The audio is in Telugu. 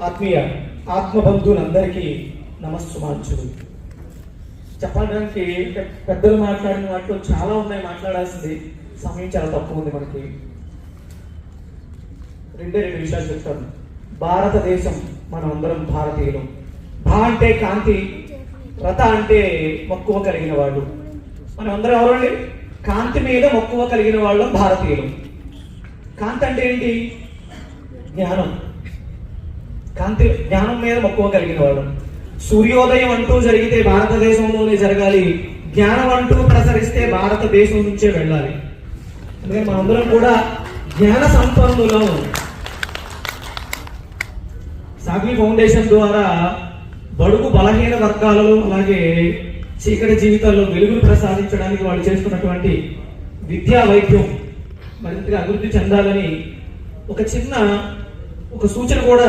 ఆత్మీయ ఆత్మబంధువులందరికీ నమస్సుమాంచులు. చెప్పడానికి పెద్దలు మాట్లాడిన వాటిలో చాలా ఉన్నాయి, మాట్లాడాల్సింది సమయం చాలా తక్కువ ఉంది మనకి. రెండు విషయాలు చెప్తాను. భారతదేశం, మనం అందరం భారతీయులు. భా అంటే కాంతి, రథ అంటే మక్కువ కలిగిన వాళ్ళు. మనం అందరం ఎవరండి? కాంతి మీద మక్కువ కలిగిన వాళ్ళు భారతీయులు. కాంతి అంటే ఏంటి? జ్ఞానం. కాంతి, జ్ఞానం మీద మక్కువ కలిగిన వాళ్ళు. సూర్యోదయం అంటూ జరిగితే భారతదేశంలోనే జరగాలి, జ్ఞానం అంటూ ప్రసరిస్తే భారతదేశం నుంచే వెళ్ళాలి. అందుకని మనందరం కూడా జ్ఞాన సంపన్నులం. సాగ్లి ఫౌండేషన్ ద్వారా బడుగు బలహీన వర్గాలలో అలాగే చీకటి జీవితాల్లో వెలుగులు ప్రసాదించడానికి వాళ్ళు చేస్తున్నటువంటి విద్యా వైద్యం మరింతగా అభివృద్ధి చెందాలని ఒక చిన్న సూచన కూడా